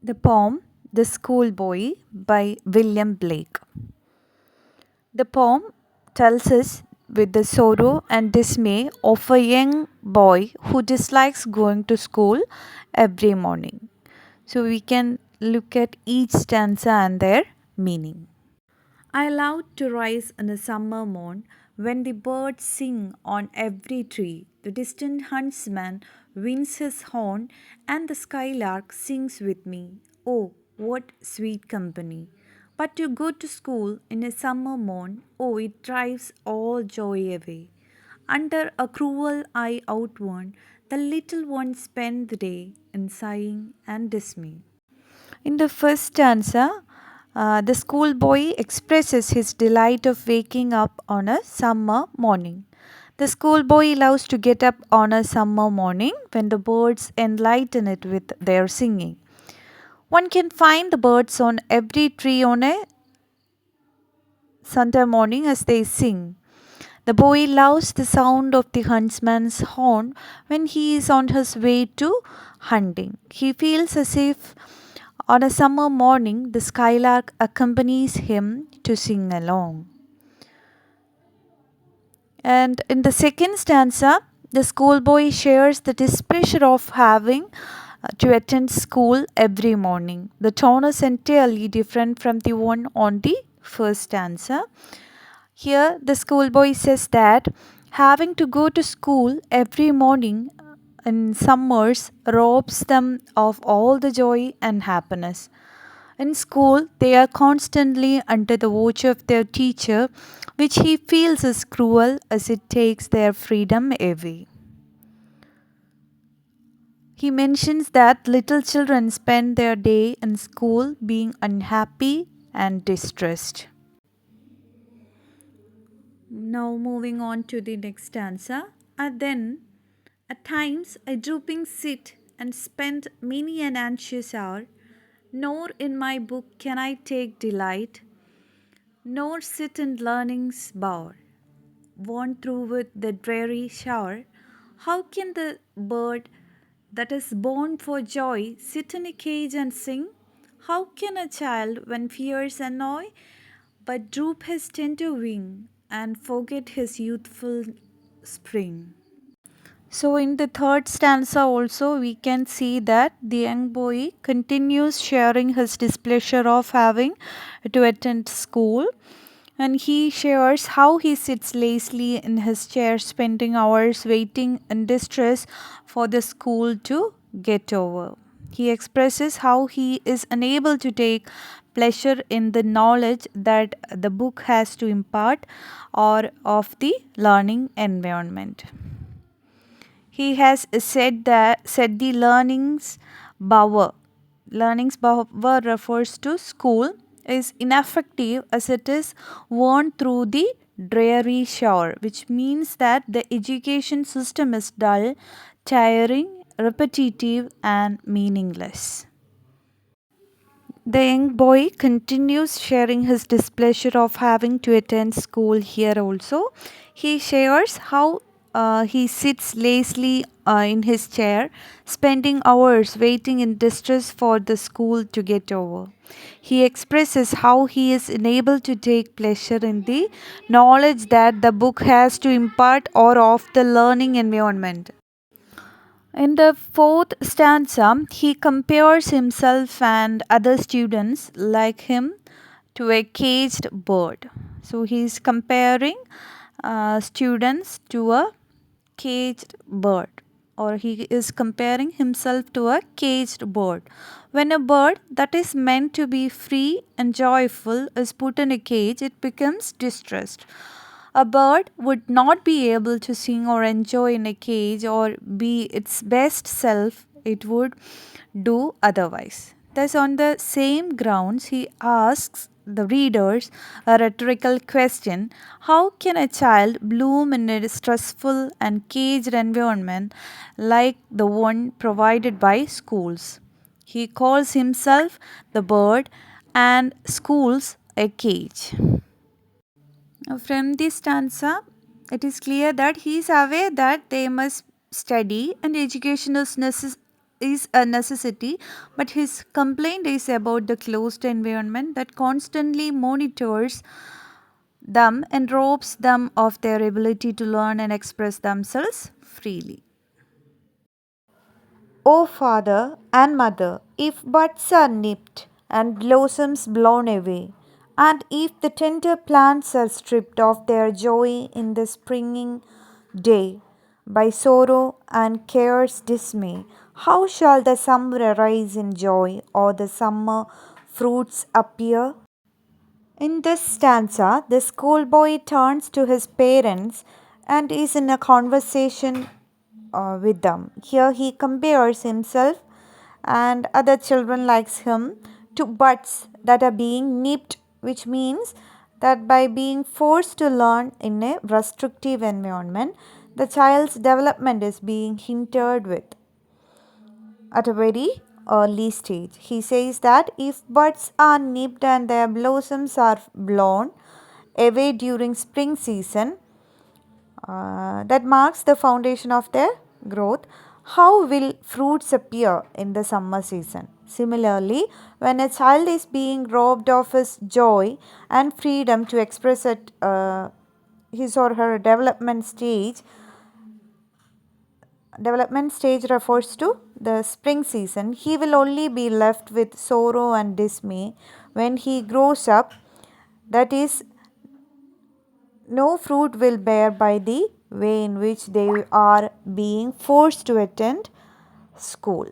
The poem The Schoolboy by William Blake. The poem tells us with the sorrow and dismay of a young boy who dislikes going to school every morning. So we can look at each stanza and their meaning. I love to rise in a summer morn when the birds sing on every tree. The distant huntsman winds his horn and the skylark sings with me. Oh, what sweet company! But to go to school in a summer morn, oh, it drives all joy away. Under a cruel eye outworn, the little ones spend the day in sighing and dismay. In the first stanza, the schoolboy expresses his delight of waking up on a summer morning. The schoolboy loves to get up on a summer morning when the birds enlighten it with their singing. One can find the birds on every tree on a Sunday morning as they sing. The boy loves the sound of the huntsman's horn when he is on his way to hunting. He feels as if on a summer morning the skylark accompanies him to sing along. And in the second stanza, the schoolboy shares the displeasure of having to attend school every morning. The tone is entirely different from the one on the first stanza. Here, the schoolboy says that having to go to school every morning in summers robs them of all the joy and happiness. In school, they are constantly under the watch of their teacher, which he feels is cruel as it takes their freedom away. He mentions that little children spend their day in school being unhappy and distressed. Now, moving on to the next stanza. Then, at times, I drooping sit and spend many an anxious hour, nor in my book can I take delight, nor sit in learning's bower. Worn through with the dreary shower, how can the bird that is born for joy sit in a cage and sing? How can a child, when fears annoy, but droop his tender wing and forget his youthful spring? So, in the third stanza, also, we can see that the young boy continues sharing his displeasure of having to attend school, and he shares how he sits lazily in his chair, spending hours waiting in distress for the school to get over. He expresses how he is unable to take pleasure in the knowledge that the book has to impart or of the learning environment. He has said the bower. Learning's bower refers to school is ineffective as it is worn through the dreary shore, which means that the education system is dull, tiring, repetitive, and meaningless. The young boy continues sharing his displeasure of having to attend school here also. He shares how he sits lazily in his chair, spending hours waiting in distress for the school to get over. He expresses how he is unable to take pleasure in the knowledge that the book has to impart or of the learning environment. In the fourth stanza, he compares himself and other students like him to a caged bird. So he is comparing students to a caged bird, or he is comparing himself to a caged bird. When a bird that is meant to be free and joyful is put in a cage, it becomes distressed. A bird would not be able to sing or enjoy in a cage or be its best self, it would do otherwise. Thus, on the same grounds, he asks the readers a rhetorical question: how can a child bloom in a stressful and caged environment like the one provided by schools? He calls himself the bird and schools a cage. From this stanza, it is clear that he is aware that they must study and education is is a necessity, but his complaint is about the closed environment that constantly monitors them and robs them of their ability to learn and express themselves freely. O father and mother, if buds are nipped and blossoms blown away, and if the tender plants are stripped of their joy in the springing day by sorrow and care's dismay, how shall the summer arise in joy or the summer fruits appear? In this stanza, the schoolboy turns to his parents and is in a conversation with them. Here he compares himself and other children like him to buds that are being nipped, which means that by being forced to learn in a restrictive environment, the child's development is being hindered with at a very early stage. He says that if buds are nipped and their blossoms are blown away during spring season, that marks the foundation of their growth. How will fruits appear in the summer season? Similarly, when a child is being robbed of his joy and freedom to express at his or her development stage refers to the spring season, he will only be left with sorrow and dismay when he grows up. That is, no fruit will bear by the way in which they are being forced to attend school.